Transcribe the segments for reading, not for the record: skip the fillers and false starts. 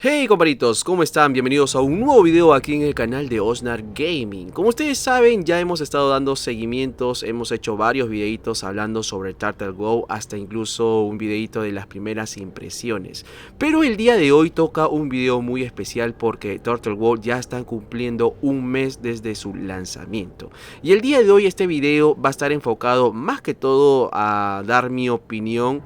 Hey comparitos, ¿cómo están? Bienvenidos a un nuevo video aquí en el canal de Osnar Gaming. Como ustedes saben, ya hemos estado dando seguimientos, hemos hecho varios videitos hablando sobre Turtle Go, hasta incluso un videito de las primeras impresiones. Pero el día de hoy toca un video muy especial porque Turtle Go ya están cumpliendo un mes desde su lanzamiento. Y el día de hoy este video va a estar enfocado más que todo a dar mi opinión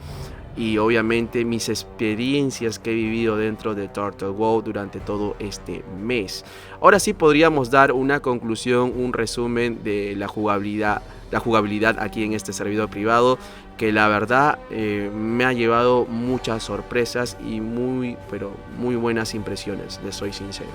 y obviamente mis experiencias que he vivido dentro de Turtle Go durante todo este mes. Ahora sí podríamos dar una conclusión, un resumen de la jugabilidad aquí en este servidor privado, que la verdad me ha llevado muchas sorpresas y muy buenas impresiones, les soy sincero.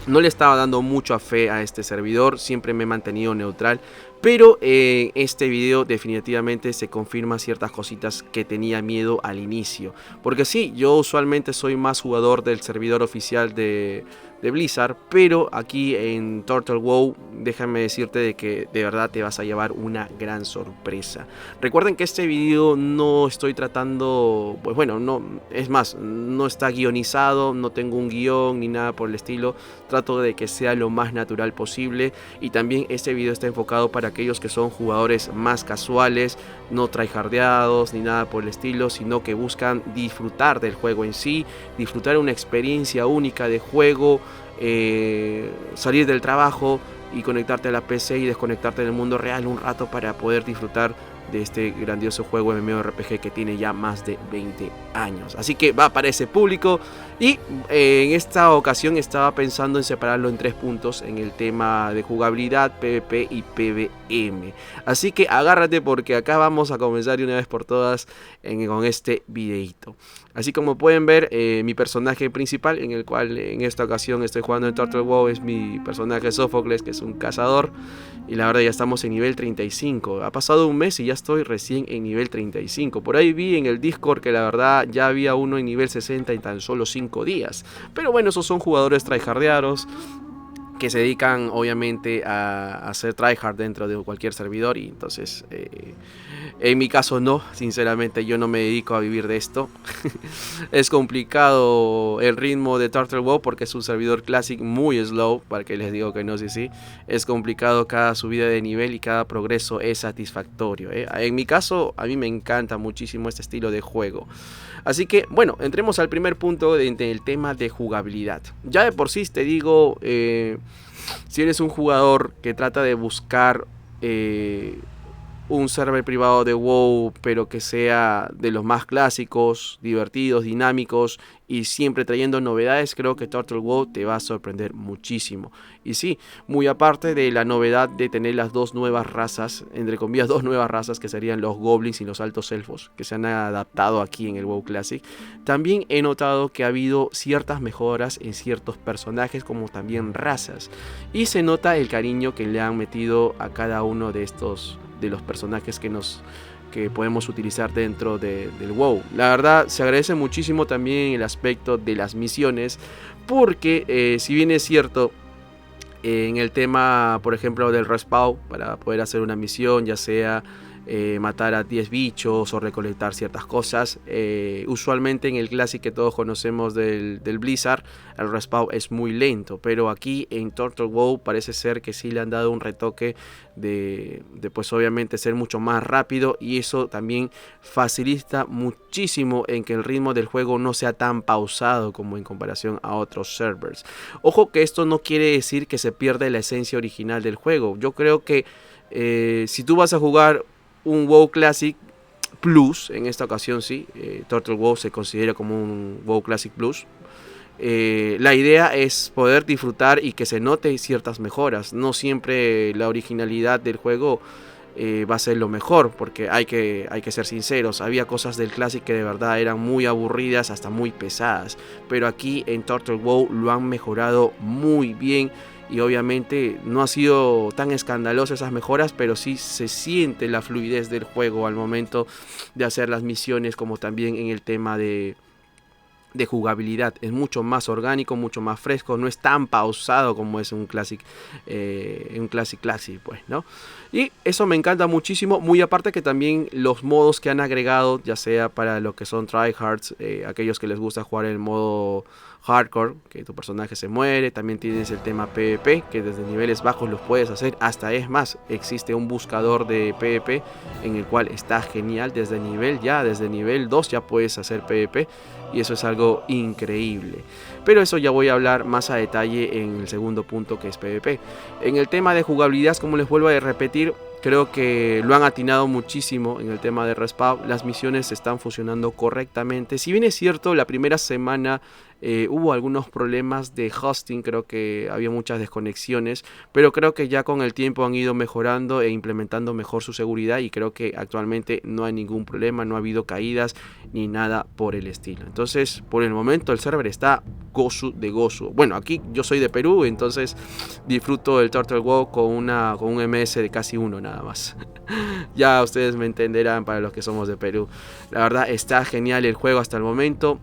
No le estaba dando mucha fe a este servidor, siempre me he mantenido neutral, pero en este video definitivamente se confirma ciertas cositas que tenía miedo al inicio. Porque sí, yo usualmente soy más jugador del servidor oficial de Blizzard, pero aquí en Turtle WoW déjame decirte de que de verdad te vas a llevar una gran sorpresa. Recuerden que este video no estoy tratando, pues bueno, no, es más, no está guionizado, no tengo un guión ni nada por el estilo. Trato de que sea lo más natural posible, y también este video está enfocado para aquellos que son jugadores más casuales, no tryhardeados ni nada por el estilo, sino que buscan disfrutar del juego en sí, disfrutar una experiencia única de juego, salir del trabajo y conectarte a la PC y desconectarte del mundo real un rato para poder disfrutar de este grandioso juego MMORPG que tiene ya más de 20 años. Así que va para ese público, y en esta ocasión estaba pensando en separarlo en 3 puntos en el tema de jugabilidad, PvP y PvM. Así que agárrate porque acá vamos a comenzar de una vez por todas con este videito. Así como pueden ver, mi personaje principal, en el cual en esta ocasión estoy jugando en Turtle WoW, es mi personaje Sófocles, que es un cazador. Y la verdad ya estamos en nivel 35. Ha pasado un mes y ya estoy recién en nivel 35. Por ahí vi en el Discord que la verdad ya había uno en nivel 60 en tan solo 5 días. Pero bueno, esos son jugadores tryhardeados que se dedican obviamente a hacer tryhard dentro de cualquier servidor, y entonces en mi caso no, sinceramente yo no me dedico a vivir de esto. Es complicado el ritmo de Turtle WoW porque es un servidor Classic muy slow, para que les digo que no, sí, es complicado cada subida de nivel y cada progreso es satisfactorio. En mi caso a mí me encanta muchísimo este estilo de juego. Así que bueno, entremos al primer punto del tema de jugabilidad. Ya de por sí te digo, si eres un jugador que trata de buscar un server privado de WoW, pero que sea de los más clásicos, divertidos, dinámicos y siempre trayendo novedades, creo que Turtle WoW te va a sorprender muchísimo. Y sí, muy aparte de la novedad de tener las dos nuevas razas, entre comillas dos nuevas razas, que serían los goblins y los altos elfos, que se han adaptado aquí en el WoW Classic, también he notado que ha habido ciertas mejoras en ciertos personajes como también razas, y se nota el cariño que le han metido a cada uno de los personajes que podemos utilizar dentro del WoW. La verdad se agradece muchísimo también el aspecto de las misiones, porque si bien es cierto, en el tema por ejemplo del respawn, para poder hacer una misión, ya sea matar a 10 bichos o recolectar ciertas cosas, usualmente en el Classic que todos conocemos del Blizzard, el respawn es muy lento, pero aquí en Turtle WoW parece ser que sí le han dado un retoque de pues obviamente ser mucho más rápido, y eso también facilita muchísimo en que el ritmo del juego no sea tan pausado como en comparación a otros servers. Ojo que esto no quiere decir que se pierda la esencia original del juego. Yo creo que si tú vas a jugar un WoW Classic Plus, en esta ocasión sí, Turtle WoW se considera como un WoW Classic Plus. La idea es poder disfrutar y que se note ciertas mejoras. No siempre la originalidad del juego va a ser lo mejor, porque hay que ser sinceros, había cosas del Classic que de verdad eran muy aburridas, hasta muy pesadas, pero aquí en Turtle WoW lo han mejorado muy bien. Y obviamente no ha sido tan escandalosa esas mejoras, pero sí se siente la fluidez del juego al momento de hacer las misiones, como también en el tema de jugabilidad. Es mucho más orgánico, mucho más fresco, no es tan pausado como es un Classic, Classic, pues, ¿no? Y eso me encanta muchísimo, muy aparte que también los modos que han agregado, ya sea para lo que son tryhards, aquellos que les gusta jugar el modo hardcore, que tu personaje se muere. También tienes el tema PvP, que desde niveles bajos los puedes hacer. Hasta es más, existe un buscador de PvP en el cual está genial. Desde nivel 2 ya puedes hacer PvP. Y eso es algo increíble. Pero eso ya voy a hablar más a detalle en el segundo punto, que es PvP. En el tema de jugabilidad, como les vuelvo a repetir, creo que lo han atinado muchísimo en el tema de Respawn. Las misiones están funcionando correctamente. Si bien es cierto, la primera semana hubo algunos problemas de hosting, creo que había muchas desconexiones, pero creo que ya con el tiempo han ido mejorando e implementando mejor su seguridad, y creo que actualmente no hay ningún problema, no ha habido caídas ni nada por el estilo. Entonces, por el momento el server está gozo de gozo. Bueno, aquí yo soy de Perú, entonces disfruto el Turtle WoW con un MS de casi 1 nada más. Ya ustedes me entenderán para los que somos de Perú. La verdad está genial el juego hasta el momento.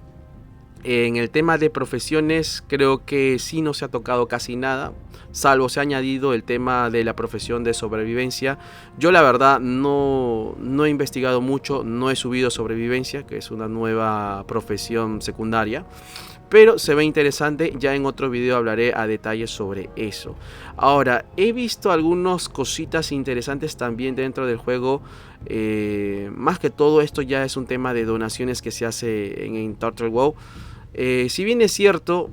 En el tema de profesiones creo que sí no se ha tocado casi nada, salvo se ha añadido el tema de la profesión de sobrevivencia. Yo la verdad no he investigado mucho, no he subido sobrevivencia, que es una nueva profesión secundaria, pero se ve interesante. Ya en otro video hablaré a detalle sobre eso. Ahora, he visto algunas cositas interesantes también dentro del juego. Más que todo esto ya es un tema de donaciones que se hace en Turtle WoW. Si bien es cierto,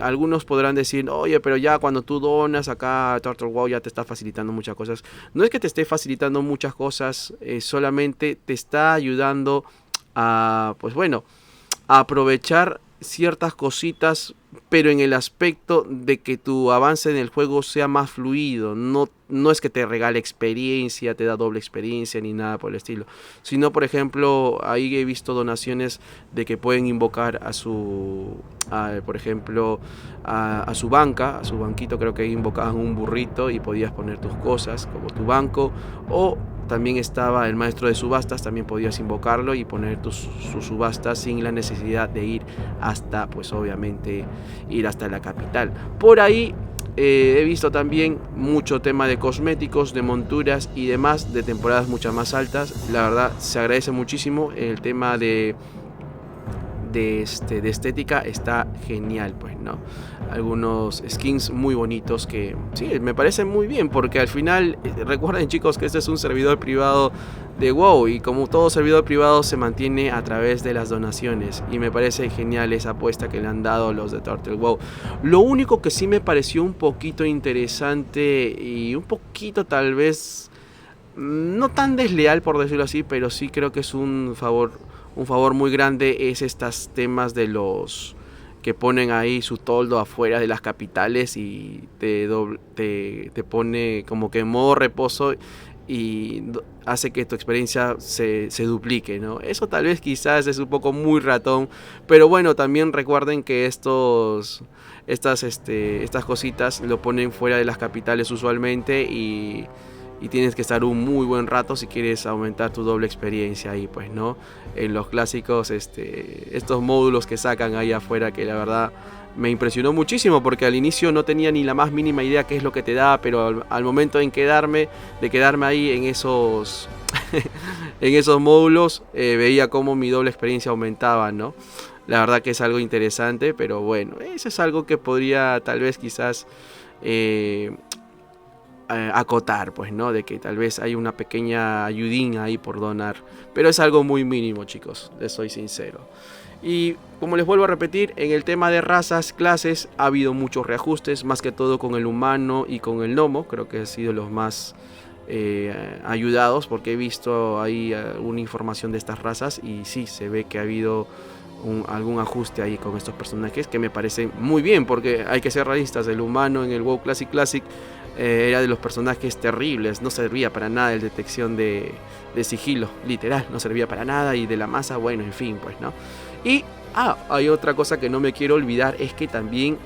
algunos podrán decir, oye, pero ya cuando tú donas acá a Turtle WoW ya te está facilitando muchas cosas. No es que te esté facilitando muchas cosas, solamente te está ayudando a, pues bueno, a aprovechar ciertas cositas, pero en el aspecto de que tu avance en el juego sea más fluido. No es que te regale experiencia, te da doble experiencia ni nada por el estilo, sino por ejemplo ahí he visto donaciones de que pueden invocar por ejemplo a su banca, a su banquito. Creo que invocaban un burrito y podías poner tus cosas como tu banco, o también estaba el maestro de subastas, también podías invocarlo y poner sus subastas sin la necesidad de ir hasta, pues obviamente, ir hasta la capital. Por ahí he visto también mucho tema de cosméticos, de monturas y demás, de temporadas mucho más altas. La verdad se agradece muchísimo el tema de estética, está genial, pues, ¿no? Algunos skins muy bonitos que sí, me parecen muy bien, porque al final, recuerden chicos que este es un servidor privado de WoW, y como todo servidor privado se mantiene a través de las donaciones, y me parece genial esa apuesta que le han dado los de Turtle WoW. Lo único que sí me pareció un poquito interesante y un poquito tal vez no tan desleal, por decirlo así, pero sí creo que es un favor muy grande, es estos temas de los que ponen ahí su toldo afuera de las capitales y te pone como que en modo reposo, y hace que tu experiencia se duplique, ¿no? Eso tal vez quizás es un poco muy ratón, pero bueno, también recuerden que estas cositas lo ponen fuera de las capitales usualmente, y tienes que estar un muy buen rato si quieres aumentar tu doble experiencia ahí, pues, ¿no? En los clásicos, estos módulos que sacan ahí afuera, que la verdad me impresionó muchísimo, porque al inicio no tenía ni la más mínima idea qué es lo que te da, pero al momento de quedarme ahí en esos en esos módulos, veía cómo mi doble experiencia aumentaba, ¿no? La verdad que es algo interesante, pero bueno, eso es algo que podría tal vez quizás acotar, pues, ¿no? De que tal vez hay una pequeña ayudín ahí por donar, pero es algo muy mínimo, chicos, les soy sincero. Y como les vuelvo a repetir, en el tema de razas, clases, ha habido muchos reajustes, más que todo con el humano y con el gnomo. Creo que han sido los más ayudados, porque he visto ahí una información de estas razas, y sí, se ve que ha habido algún ajuste ahí con estos personajes, que me parecen muy bien, porque hay que ser realistas. El humano en el WoW Classic era de los personajes terribles, no servía para nada el detección de sigilo, literal, no servía para nada, y de la masa, bueno, en fin, pues, ¿no? Y hay otra cosa que no me quiero olvidar, es que también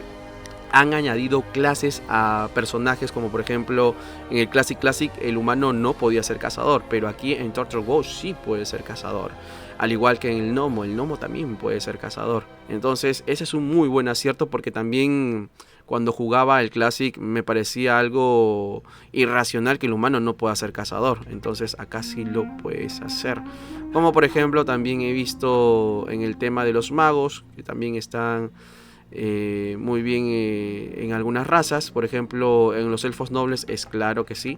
han añadido clases a personajes, como por ejemplo en el Classic el humano no podía ser cazador, pero aquí en Turtle WoW sí puede ser cazador, al igual que en el gnomo también puede ser cazador. Entonces ese es un muy buen acierto, porque también cuando jugaba el Classic me parecía algo irracional que el humano no pueda ser cazador. Entonces acá sí lo puedes hacer. Como por ejemplo también he visto en el tema de los magos, que también están muy bien en algunas razas. Por ejemplo, en los elfos nobles es claro que sí,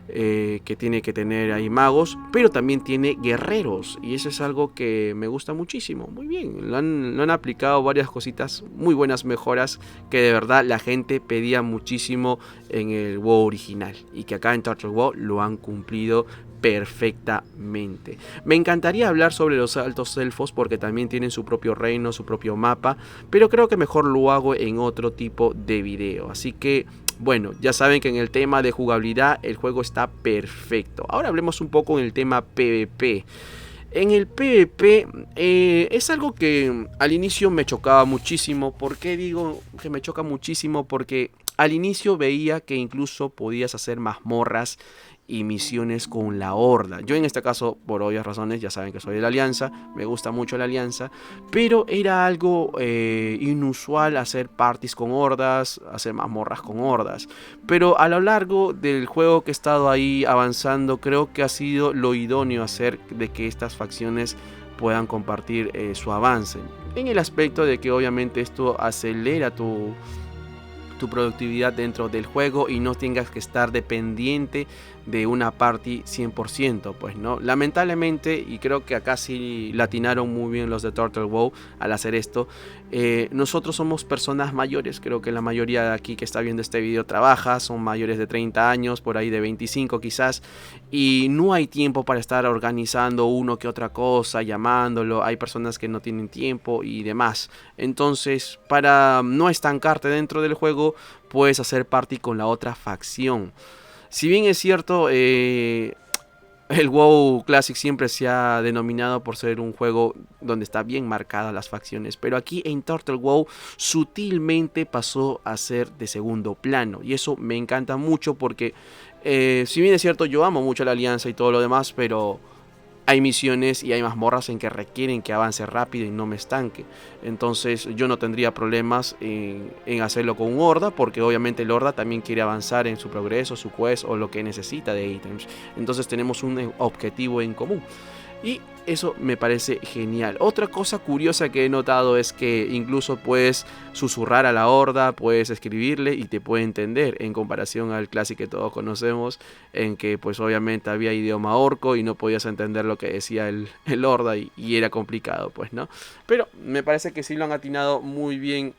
que tiene que tener ahí magos, pero también tiene guerreros, y eso es algo que me gusta muchísimo. Muy bien, lo han aplicado varias cositas, muy buenas mejoras que de verdad la gente pedía muchísimo en el WoW original, y que acá en Turtle WoW lo han cumplido perfectamente. Me encantaría hablar sobre los altos elfos porque también tienen su propio reino, su propio mapa, pero creo que mejor lo hago en otro tipo de video. Así que bueno, ya saben que en el tema de jugabilidad el juego está perfecto. Ahora hablemos un poco en el tema PvP. En el PvP es algo que al inicio me chocaba muchísimo. ¿Por qué digo que me choca muchísimo? Porque al inicio veía que incluso podías hacer mazmorras y misiones con la Horda. Yo en este caso, por obvias razones, ya saben que soy de la Alianza, me gusta mucho la Alianza, pero era algo inusual hacer parties con hordas, hacer mazmorras con hordas. Pero a lo largo del juego que he estado ahí avanzando, creo que ha sido lo idóneo hacer de que estas facciones puedan compartir su avance. En el aspecto de que obviamente esto acelera tu productividad dentro del juego y no tengas que estar dependiente de una party 100%, pues no, lamentablemente, y creo que acá sí latinaron muy bien los de Turtle WoW al hacer esto. Nosotros somos personas mayores, creo que la mayoría de aquí que está viendo este video trabaja, son mayores de 30 años, por ahí de 25 quizás, y no hay tiempo para estar organizando uno que otra cosa, llamándolo, hay personas que no tienen tiempo y demás. Entonces, para no estancarte dentro del juego, puedes hacer party con la otra facción. Si bien es cierto, el WoW Classic siempre se ha denominado por ser un juego donde está bien marcadas las facciones, pero aquí en Turtle WoW sutilmente pasó a ser de segundo plano, y eso me encanta mucho porque si bien es cierto, yo amo mucho la Alianza y todo lo demás, pero hay misiones y hay mazmorras en que requieren que avance rápido y no me estanque. Entonces yo no tendría problemas en hacerlo con un horda, porque obviamente el horda también quiere avanzar en su progreso, su quest o lo que necesita de ítems. Entonces tenemos un objetivo en común. Y eso me parece genial. Otra cosa curiosa que he notado es que incluso puedes susurrar a la horda, puedes escribirle y te puede entender, en comparación al Classic que todos conocemos, en que pues obviamente había idioma orco y no podías entender lo que decía el horda y era complicado, pues, ¿no? Pero me parece que sí lo han atinado muy bien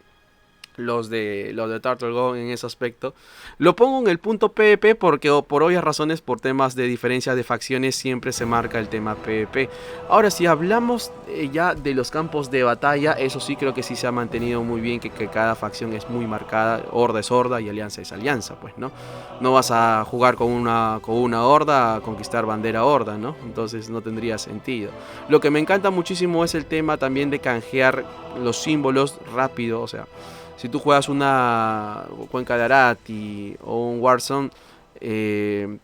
los de Turtle Go en ese aspecto. Lo pongo en el punto PvP porque por obvias razones, por temas de diferencia de facciones, siempre se marca el tema PvP. Ahora, si hablamos ya de los campos de batalla, eso sí creo que sí se ha mantenido muy bien, que cada facción es muy marcada. Horda es horda y alianza es alianza, pues, ¿no? No vas a jugar con una horda a conquistar bandera horda, ¿no? Entonces no tendría sentido. Lo que me encanta muchísimo es el tema también de canjear los símbolos rápido, o sea, si tú juegas una Cuenca de Arati o un Warzone,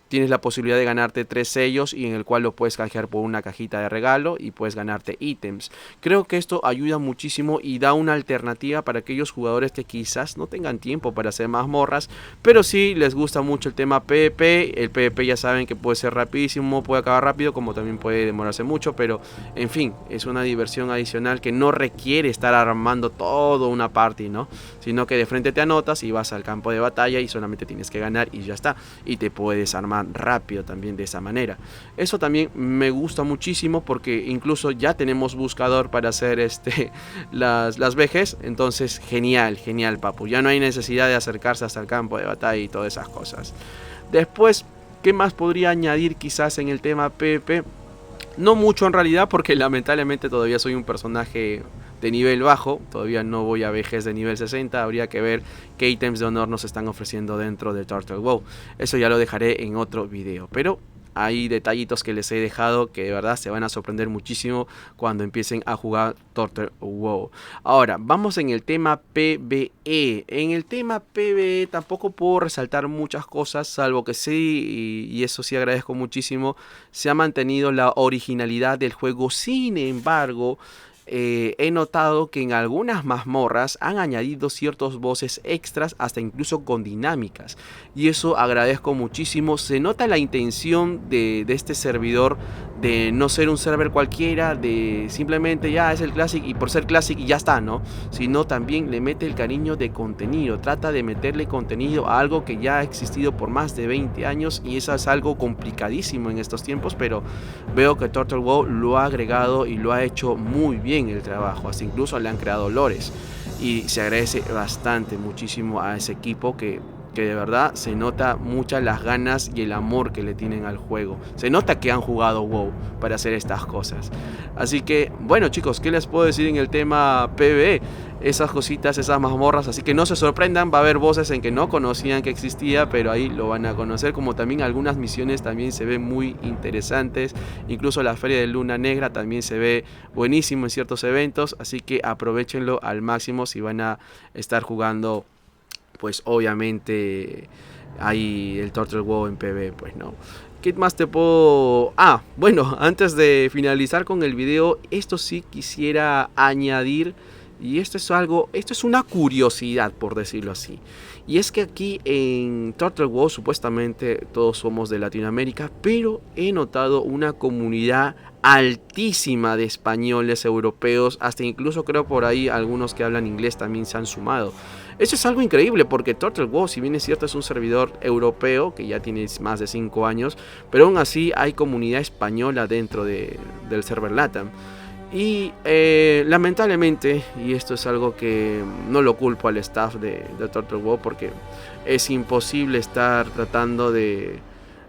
tienes la posibilidad de ganarte 3 sellos y en el cual lo puedes canjear por una cajita de regalo y puedes ganarte ítems. Creo que esto ayuda muchísimo y da una alternativa para aquellos jugadores que quizás no tengan tiempo para hacer mazmorras, pero sí les gusta mucho el tema PvP. El PvP ya saben que puede ser rapidísimo, puede acabar rápido, como también puede demorarse mucho, pero en fin, es una diversión adicional que no requiere estar armando toda una party, ¿no? Sino que de frente te anotas y vas al campo de batalla y solamente tienes que ganar y ya está. Y te puedes armar rápido también de esa manera. Eso también me gusta muchísimo porque incluso ya tenemos buscador para hacer las VGs. Entonces genial, genial, papu. Ya no hay necesidad de acercarse hasta el campo de batalla y todas esas cosas. Después, ¿qué más podría añadir quizás en el tema PvP? No mucho en realidad, porque lamentablemente todavía soy un personaje de nivel bajo, todavía no voy a VGs de nivel 60, habría que ver qué ítems de honor nos están ofreciendo dentro de Turtle WoW. Eso ya lo dejaré en otro video, pero hay detallitos que les he dejado que de verdad se van a sorprender muchísimo cuando empiecen a jugar Turtle WoW. Ahora, vamos en el tema PvE. En el tema PvE tampoco puedo resaltar muchas cosas, salvo que sí, y eso sí agradezco muchísimo, se ha mantenido la originalidad del juego. Sin embargo, he notado que en algunas mazmorras han añadido ciertos voces extras, hasta incluso con dinámicas, y eso agradezco muchísimo. Se nota la intención de este servidor de no ser un server cualquiera, de simplemente ya es el Classic y por ser Classic y ya está, ¿no? Sino también le mete el cariño de contenido, trata de meterle contenido a algo que ya ha existido por más de 20 años, y eso es algo complicadísimo en estos tiempos, pero veo que Turtle Wow lo ha agregado y lo ha hecho muy bien el trabajo, hasta incluso le han creado lores, y se agradece bastante, muchísimo a ese equipo que de verdad se nota muchas las ganas y el amor que le tienen al juego. Se nota que han jugado WoW para hacer estas cosas. Así que, bueno chicos, ¿qué les puedo decir en el tema PvE? Esas cositas, esas mazmorras, así que no se sorprendan, va a haber voces en que no conocían que existía, pero ahí lo van a conocer, como también algunas misiones también se ven muy interesantes, incluso la Feria de Luna Negra también se ve buenísimo en ciertos eventos, así que aprovechenlo al máximo si van a estar jugando, pues obviamente hay el Turtle Wow en PvE, pues no. ¿Qué más te puedo...? Bueno, antes de finalizar con el video, esto sí quisiera añadir, y esto es una curiosidad, por decirlo así. Y es que aquí en Turtle Wow supuestamente todos somos de Latinoamérica, pero he notado una comunidad altísima de españoles, europeos, hasta incluso creo por ahí algunos que hablan inglés también se han sumado. Eso es algo increíble porque Turtle Wow, si bien es cierto, es un servidor europeo que ya tiene más de 5 años, pero aún así hay comunidad española dentro del server LATAM. Y lamentablemente, y esto es algo que no lo culpo al staff de Turtle Wow, porque es imposible estar tratando de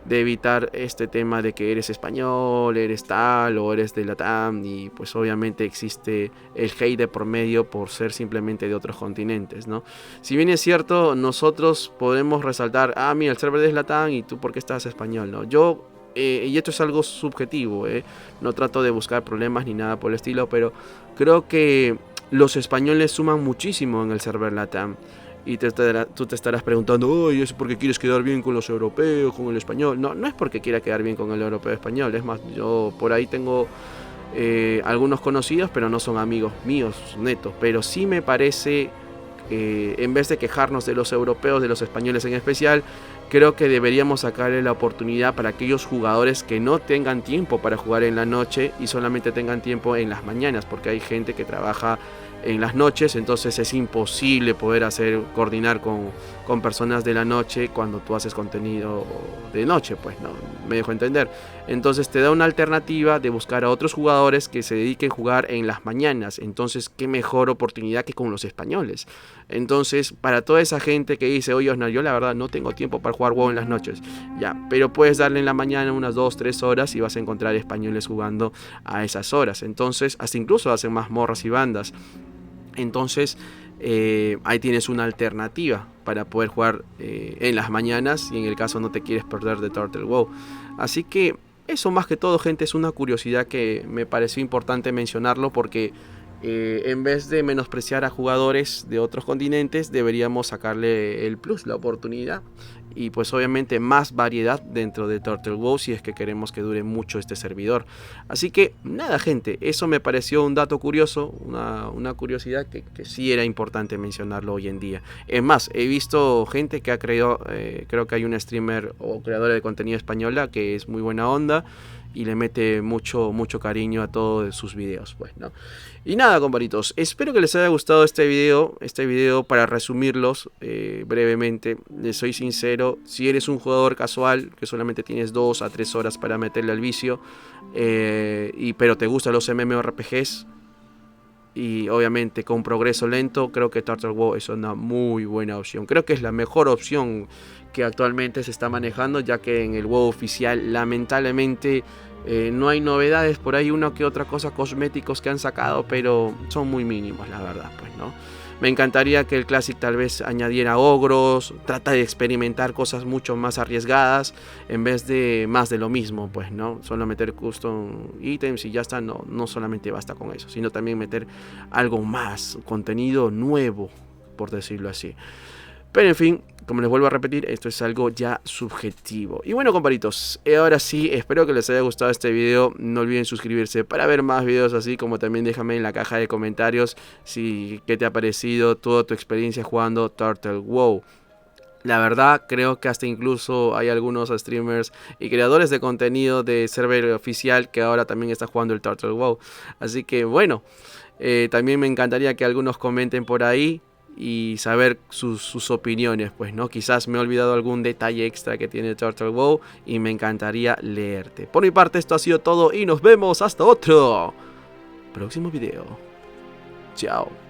evitar este tema de que eres español, eres tal o eres de Latam, y pues obviamente existe el hate de por medio por ser simplemente de otros continentes, ¿no? Si bien es cierto, nosotros podemos resaltar, mira, el server es Latam y tú por qué estás español, ¿no? Y esto es algo subjetivo, no trato de buscar problemas ni nada por el estilo, pero creo que los españoles suman muchísimo en el server Latam. Y tú te estarás preguntando, oye, ¿eso porque quieres quedar bien con los europeos, con el español? No, no es porque quiera quedar bien con el europeo español. Es más, yo por ahí tengo algunos conocidos, pero no son amigos míos netos. Pero sí me parece, en vez de quejarnos de los europeos, de los españoles en especial, creo que deberíamos sacarle la oportunidad para aquellos jugadores que no tengan tiempo para jugar en la noche y solamente tengan tiempo en las mañanas, porque hay gente que trabaja en las noches, entonces es imposible poder coordinar con personas de la noche cuando tú haces contenido de noche, pues no, me dejo entender. Entonces te da una alternativa de buscar a otros jugadores que se dediquen a jugar en las mañanas. Entonces qué mejor oportunidad que con los españoles. Entonces para toda esa gente que dice, oye Osnar, yo la verdad no tengo tiempo para jugar WoW en las noches, ya, pero puedes darle en la mañana unas 2-3 horas y vas a encontrar españoles jugando a esas horas. Entonces hasta incluso hacen mazmorras y bandas. Entonces ahí tienes una alternativa para poder jugar en las mañanas, y en el caso no te quieres perder de Turtle Wow. Así que eso, más que todo, gente, es una curiosidad que me pareció importante mencionarlo, porque en vez de menospreciar a jugadores de otros continentes, deberíamos sacarle el plus, la oportunidad, y pues obviamente más variedad dentro de Turtle Wow si es que queremos que dure mucho este servidor. Así que nada, gente, eso me pareció un dato curioso, una curiosidad que sí era importante mencionarlo hoy en día. Es más, he visto gente que ha creído, creo que hay una streamer o creadora de contenido española que es muy buena onda y le mete mucho cariño a todos sus videos, pues, ¿no? Y nada, comparitos, espero que les haya gustado este video para resumirlos brevemente. Les soy sincero, si eres un jugador casual que solamente tienes 2 a 3 horas para meterle al vicio, pero te gustan los MMORPGs y obviamente con progreso lento, creo que Turtle Wow es una muy buena opción. Creo que es la mejor opción que actualmente se está manejando, ya que en el WoW oficial lamentablemente no hay novedades. Por ahí una que otra cosa, cosméticos que han sacado, pero son muy mínimos, la verdad, pues, ¿no? Me encantaría que el Classic tal vez añadiera ogros, trata de experimentar cosas mucho más arriesgadas en vez de más de lo mismo, pues, ¿no? Solo meter custom ítems y ya está, no solamente basta con eso, sino también meter algo más, contenido nuevo, por decirlo así. Pero en fin, como les vuelvo a repetir, esto es algo ya subjetivo. Y bueno, comparitos, ahora sí, espero que les haya gustado este video. No olviden suscribirse para ver más videos así, como también déjame en la caja de comentarios qué te ha parecido toda tu experiencia jugando Turtle WoW. La verdad, creo que hasta incluso hay algunos streamers y creadores de contenido de server oficial que ahora también está jugando el Turtle WoW. Así que bueno, también me encantaría que algunos comenten por ahí y saber sus opiniones, pues no, quizás me he olvidado algún detalle extra que tiene Turtle WoW y me encantaría leerte. Por mi parte esto ha sido todo y nos vemos hasta otro próximo video. Chao.